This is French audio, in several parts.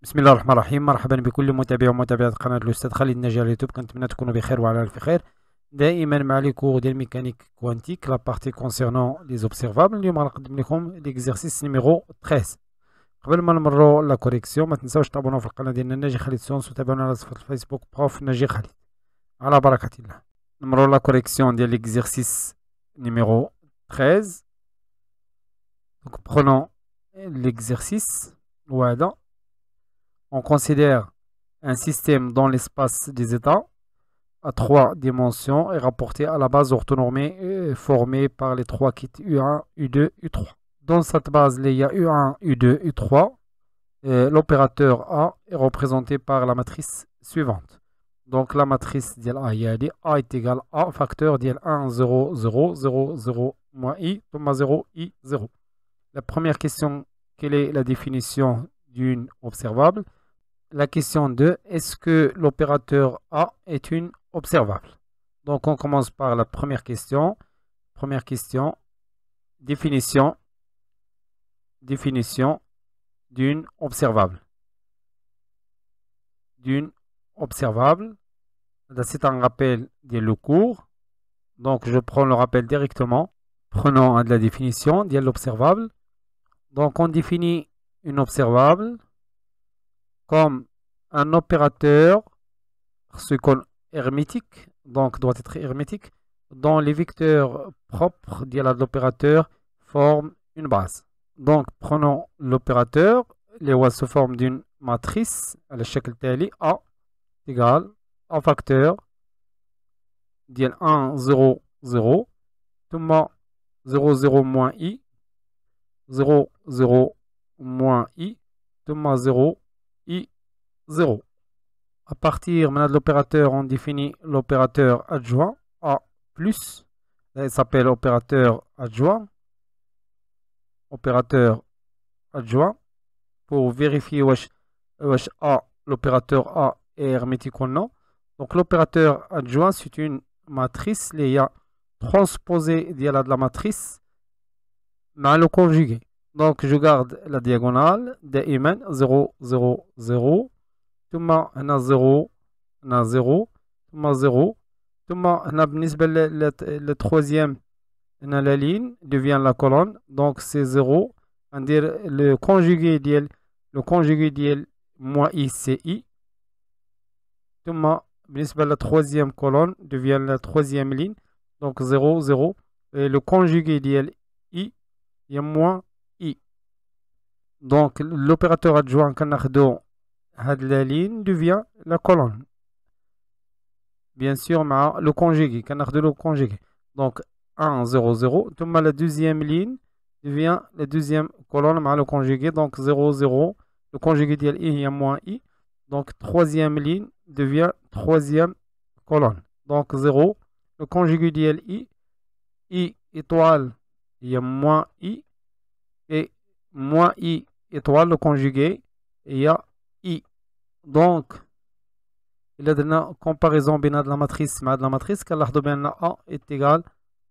بسم الله الرحمن الرحيم. مرحبا بكل متابعي ومتابعات قناة الأستاذ خالد الناجي على اليوتيوب. كنتمنى تكونوا بخير وعلى ألف خير. دائما مع لي كور ديال ميكانيك كوانتيك لا بارتي كونسيرنون لي زوبسيرفابل. اليوم غنقدم لكم ليكزارسيس نيميرو 13. قبل ما نمروا لا كوريكسيون ما تنساوش تابوناو في القناة ديالنا ناجي خالد سونس وتابعونا على صفحة الفيسبوك بروف ناجي خالد. على بركة الله نمروا لا كوريكسيون ديال ليكزارسيس نيميرو 13. Donc prenons l'exercice. Voilà. On considère un système dont l'espace des états à 3 dimensions est rapporté à la base orthonormée formée par les 3 kits U1, U2, U3. Dans cette base, il y a U1, U2, U3. L'opérateur A est représenté par la matrice suivante. Donc la matrice de A, A est égal à facteur de 1, 0, 0, 0, 0, moins I, 0, I, 0. La première question, quelle est la définition d'une observable? La question 2, est-ce que l'opérateur A est une observable? Donc on commence par la première question. Première question, définition d'une observable. D'une observable. C'est un rappel de le cours. Donc je prends le rappel directement. Prenons de la définition de l'observable. Donc on définit une observable comme un opérateur hermétique, donc doit être hermétique, dont les vecteurs propres de l'opérateur forment une base. Donc prenons l'opérateur, les voies se forment d'une matrice à l'échelle telle A égale A facteur de 1, 0, 0, 0, 0 moins I, 0, 0 moins I, 0, I, 0. À partir maintenant de l'opérateur, on définit l'opérateur adjoint A+. Il s'appelle opérateur adjoint. Opérateur adjoint. Pour vérifier l'opérateur A est hermétique ou non. Donc l'opérateur adjoint, c'est une matrice. Il y a transposé de la matrice mais le conjugué. Donc je garde la diagonale دائما 0 0 0 ثم هنا 0 هنا 0 ثم 0 ثم هنا بالنسبة للترويزيام هنا la ligne devient la colonne. Donc c'est 0. ندير le conjugué ديال moins I c'est I. ثم بالنسبة للترويزيام colonne devient la troisième ligne. Donc 0 0 et le conjugué ديال I il y a moins I. Donc l'opérateur adjoint كناخدو هاد la ligne devient la colonne. Bien sûr مع le conjugué كناخدو le conjugué. Donc 1 0 0 ثم la deuxième ligne devient la deuxième colonne مع le conjugué. Donc 0 0 le conjugué ديال I il y a moins I. Donc troisième ligne devient troisième colonne. Donc 0 le conjugué ديال I étoile il y a moins I et moins I étoile le conjugué il y a I. Donc il y a une comparaison بين la matrice مع la matrice كنلاحظوا بأن A est égal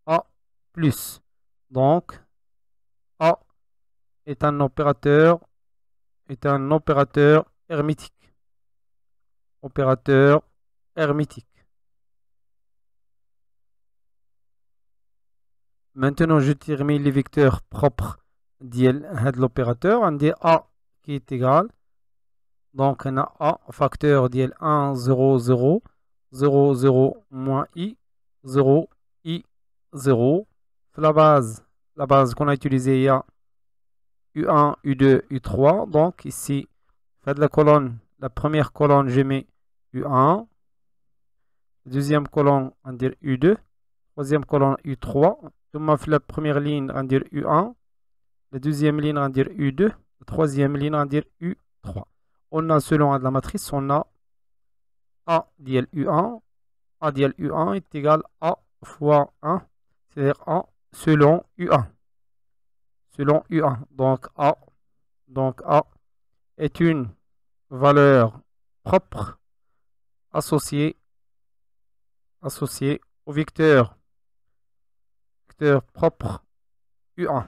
A plus. Donc A est un opérateur hermétique. Opérateur hermétique. Maintenant, je termine les vecteurs propres de l'opérateur. On dit A qui est égal. Donc, on a A facteur de 1, 0, 0, 0, 0, moins I, 0, I, 0. La base qu'on a utilisée, il y a U1, U2, U3. Donc, ici, fait de la colonne, la première colonne, je mets U1. Deuxième colonne, on dit U2. Troisième colonne, U3. La première ligne, on dit U1. La deuxième ligne, on dit U2. La troisième ligne, on dit U3. On a selon la matrice, on a A dial U1. A dial U1 est égal à A fois 1. C'est-à-dire A selon U1. Selon U1. Donc A est une valeur propre associée au vecteur propre U1.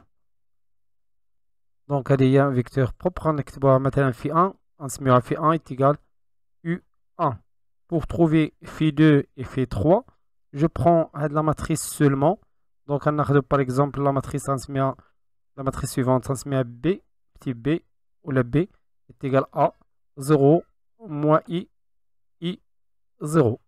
Donc il y a un vecteur propre. On a مثلا في 1 نسميوها phi 1 est égal U1. Pour trouver phi 2 et phi 3, je prends la matrice seulement. Donc, on a par exemple la matrice suivante, ça se met à B, petit b, ou la B est égal à 0 moins I 0.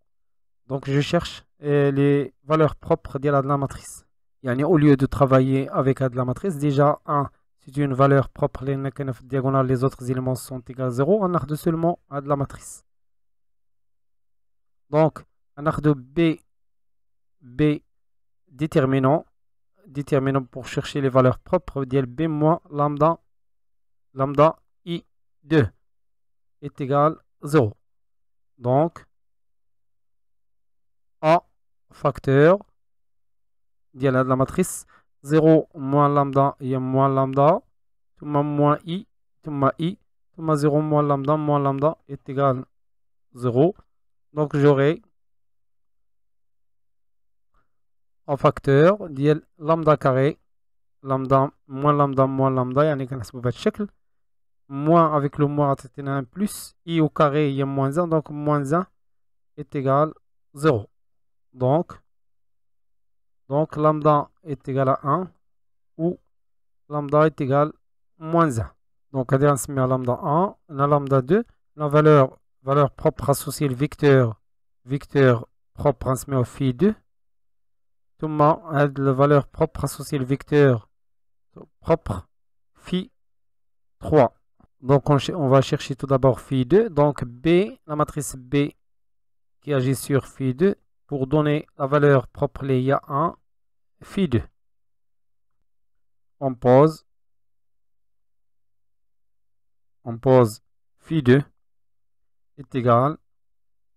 Donc, je cherche les valeurs propres de la matrice. Au lieu de travailler avec de la matrice, déjà 1, c'est une valeur propre, les diagonales, les autres éléments sont égaux à 0, on a seulement de la matrice. Donc, on a de B déterminant pour chercher les valeurs propres, B moins lambda I2 est égal à 0. Donc, A facteur de la matrice 0 moins lambda et moins lambda, moins I, 0 moins lambda est égal à 0. Donc, j'aurai un facteur de lambda carré, lambda moins lambda, يعني كنحسبو بهذا الشكل. Moins avec le moins, c'est un plus, I au carré, il y a moins 1, donc moins 1 est égal à 0. Donc lambda est égal à 1 ou lambda est égal à moins 1. Donc, on se met à lambda 1, la lambda 2, la valeur propre associée le vecteur propre, on se met au phi 2. La valeur propre associée le vecteur propre phi 3. Donc, on va chercher tout d'abord phi 2. Donc, B, la matrice B qui agit sur phi 2 pour donner la valeur propre, il y a 1, phi 2. On pose phi 2 est égal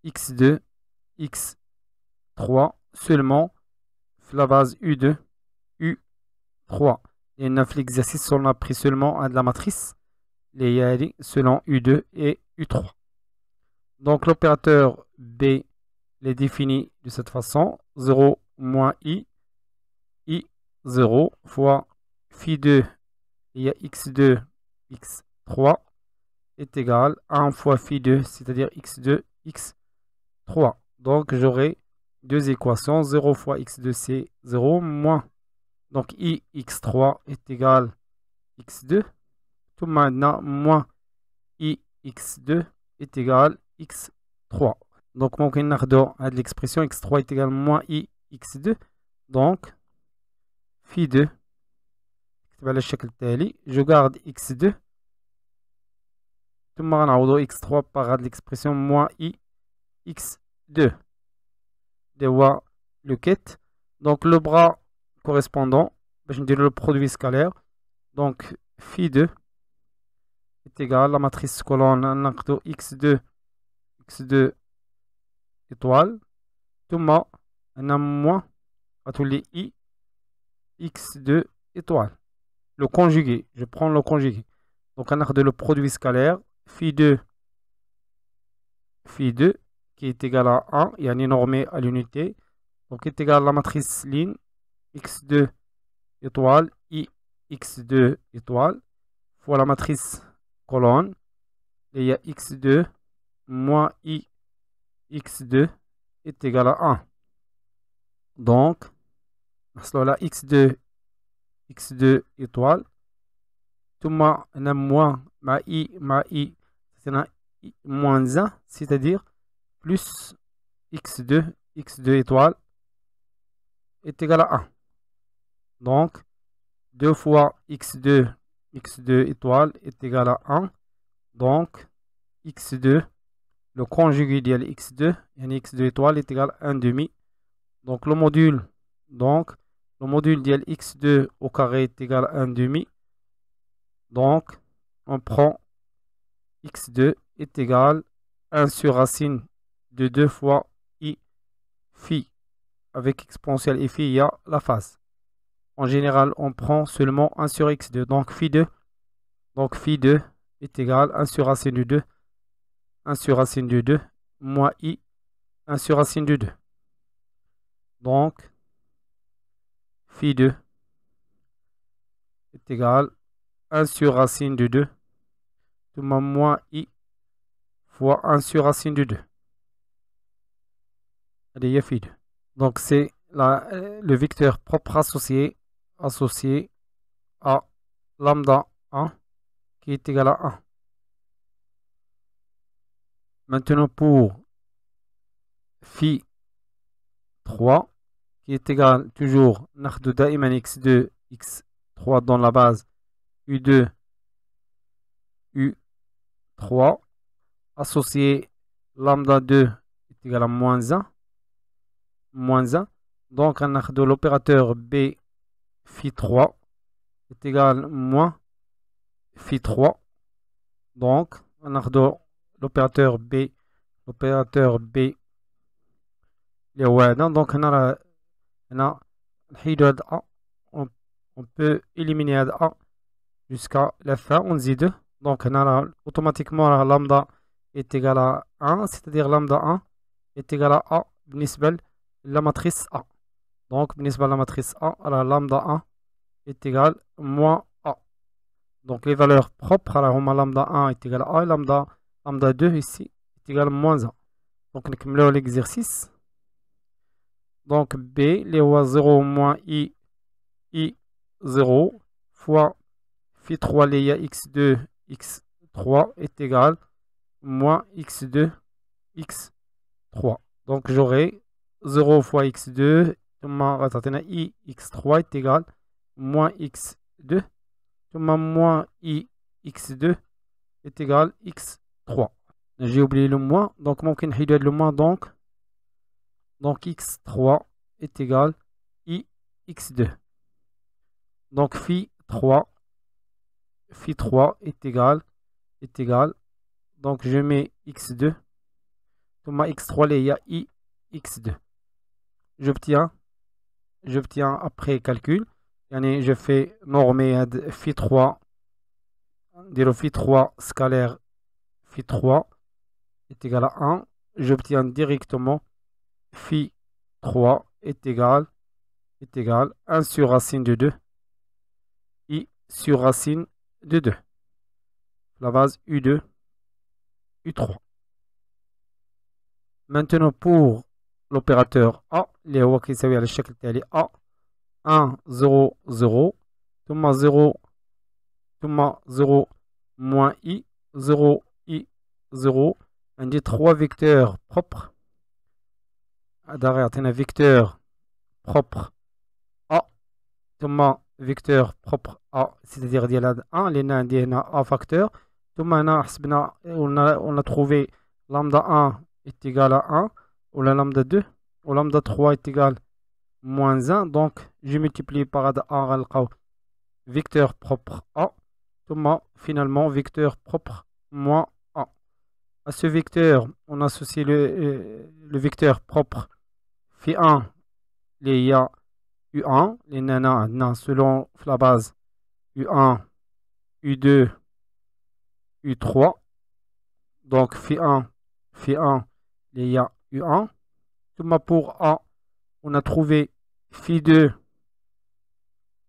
x2, x3 seulement la base U2, U3. Et 9 l'exercice, on a pris seulement de la matrice, les selon U2 et U3. Donc l'opérateur B est défini de cette façon, 0 moins I 0 fois phi 2, il y a x2, x3 est égal à 1 fois phi 2, c'est-à-dire x2, x3. Donc j'aurai deux équations, 0 fois x2 c'est 0 moins, donc I x3 est égal à x2, tout maintenant moins I x2 est égal à x3. Donc ممكن ناخدو هاد l'expression x3 est égal à moins I x2, donc phi 2 على الشكل التالي, je garde x2 ثم غنعوضو x3 par هاد l'expression moins I x2 دوا le quête. Donc le bras correspondant, je dirais le produit scalaire, donc phi 2 est égal à la matrice colonne x2 étoile, ثم on a moins à tous les I x2 étoile. Le conjugué, je prends le conjugué. Donc on a le produit scalaire phi 2 qui est égal à 1, il y a un normé à l'unité, donc est égal à la matrice ligne x2 étoile I x2 étoile fois la matrice colonne, et il y a x2 moins I x2 est égal à 1. Donc, là x2 étoile, tout on a moins I, c'est moins 1, c'est-à-dire plus x2 étoile est égal à 1. Donc, 2 fois x2 étoile est égal à 1. Donc, x2, le conjugué de x2, et x2 étoile est égal à 1 demi. Donc, le module de x2 au carré est égal à 1 demi. Donc, on prend x2 est égal à 1 sur racine de 2 fois I phi. Avec exponentielle et phi, il y a la phase. En général, on prend seulement 1 sur x2. Donc, phi 2 est égal à 1 sur racine de 2. 1 sur racine de 2 moins I 1 sur racine de 2. Donc, phi 2 est égal à 1 sur racine de 2 moins I fois 1 sur racine de 2. Allez, il y a phi 2. Donc, c'est le vecteur propre associé à lambda 1 qui est égal à 1. Maintenant, pour phi 3 qui est égal toujours ناخدو دائما x2 x3 dans la base u2 u3 associé lambda 2 est égal à moins 1. Donc, on a l'opérateur b phi 3 est égal à moins phi 3. Donc, on a l'opérateur b اللي هو هذا. Donc, on peut éliminer هذا a jusqu'à la fin. On dit 2. Donc, automatiquement, la lambda est égal à 1, c'est-à-dire lambda 1 est égal à a بالنسبة la matrice A. Donc, بالنسبة la matrice A, la lambda 1 est égal à moins A. Donc, les valeurs propres, alors lambda 1 est égal à A et lambda 2 ici est égal à moins 1. Donc, on va l'exercice. Donc, B, les 0 moins I 0 fois phi 3 les x2 x3 est égal à moins x2 x3. Donc, j'aurai 0 fois x2, I x3 est égal à moins x2, moins I x2 est égal à x3. J'ai oublié le moins, donc ممكن نحيدو le moins, donc x3 est égal à I x2. Donc phi 3 est égal, donc je mets x2, x3 il y a I x2. J'obtiens après calcul, je fais normer phi 3, dire phi 3 scalaire phi 3 est égal à 1. J'obtiens directement phi 3 est égal 1 sur racine de 2 I sur racine de 2. La base U2, U3. Maintenant pour l'opérateur A, اللي هو كيساوي على الشكل التالي A 1 0 0 ثم 0 moins I 0 I 0. On dit 3 vecteurs propres. Un vecteur propre A ثم vecteur propre A, c'est-à-dire ديال 1 لان عندي هنا A facteur. ثم هنا حسبنا on a trouvé lambda 1 est égal à 1 ou la lambda 2 ou lambda 3 est égal à moins 1. Donc je multiplie par A غنلقاو vecteur propre A ثم finalement vecteur propre moins A. À ce vecteur on associe le vecteur propre phi 1 il y a U1 les nanas selon la base U1 U2 U3. Donc phi 1 il y a U1. Pour A on a trouvé phi 2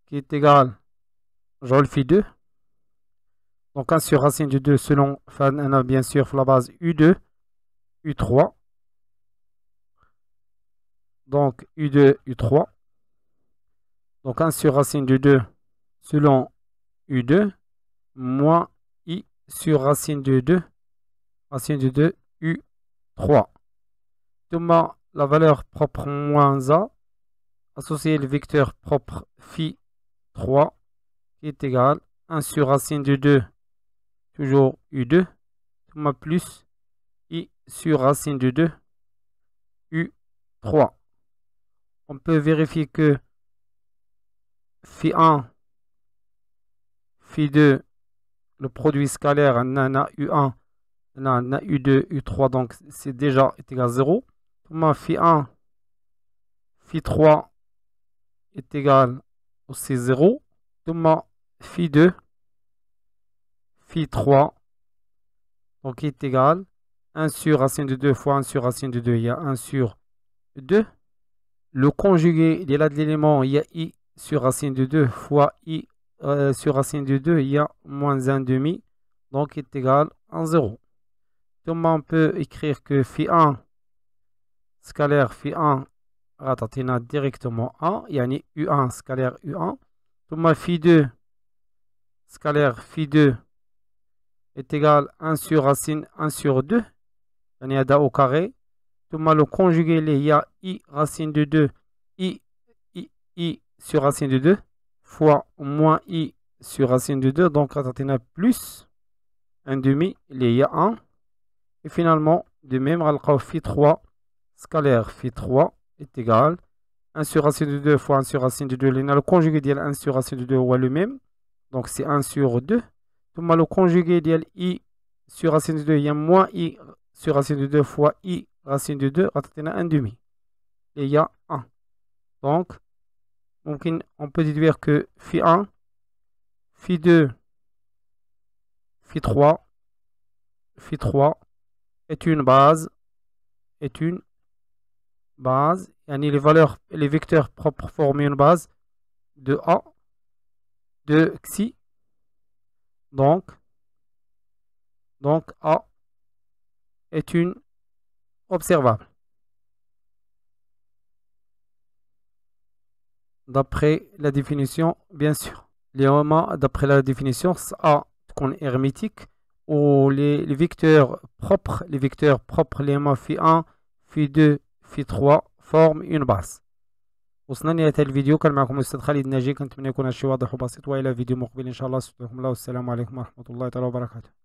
qui est égal à phi 2. Donc 1 sur racine de 2 selon bien sûr la base U2 U3. Donc U2 U3. Donc 1 sur racine de 2 selon U2 moins I sur racine de 2 U3. Thomas, la valeur propre moins A associée le vecteur propre phi 3 qui est égal à 1 sur racine de 2 toujours U2 Thomas plus I sur racine de 2 U3. On peut vérifier que phi 1 phi 2 le produit scalaire on a U1 on a U2 U3, donc c'est déjà égal à 0. Phi 1 phi 3 est égal aussi 0. Phi 2 phi 3 donc est égal 1 sur racine de 2 fois 1 sur racine de 2, il y a 1 sur 2. Le conjugué de l'élément, il y a I sur racine de 2 fois I sur racine de 2, il y a moins 1 demi, donc est égal à 0. ثم on peut écrire que phi1 scalaire phi1 غتعطينا directement 1 يعني U1 scalaire U1 ثم phi2 scalaire phi2 est égal à 1 sur racine 1 sur 2 يعني هذا au carré ثم le conjugué اللي هي I racine de 2 I sur racine de 2 fois moins I sur racine de 2 donc غتعطينا plus 1 demi اللي هي 1 et finalement de même غنلقاو phi3 scalaire phi3 est égal 1 sur racine de 2 fois 1 sur racine de 2 le conjugué ديال 1 sur racine de 2 هو le même donc c'est 1 sur 2 ثم le conjugué ديال I sur racine de 2 il y a moins I sur racine de 2 fois I racine de 2 غتعطينا 1 demi et il y a 1 donc on peut déduire que phi1 phi2 phi3 est une base يعني les vecteurs propres forment une base de A de xi donc A est une observable d'après la définition bien sûr d'après la définition A تكون hermétique ou les vecteurs propres les phi1 phi2 phi3 forment une base. وصلنا لنهاية الفيديو. كان معكم الأستاذ خالد الناجي. كنتمنى يكون هادشي واضح وبسيط، وإلى فيديو مقبل إن شاء الله. استودعكم الله والسلام عليكم ورحمة الله تعالى وبركاته.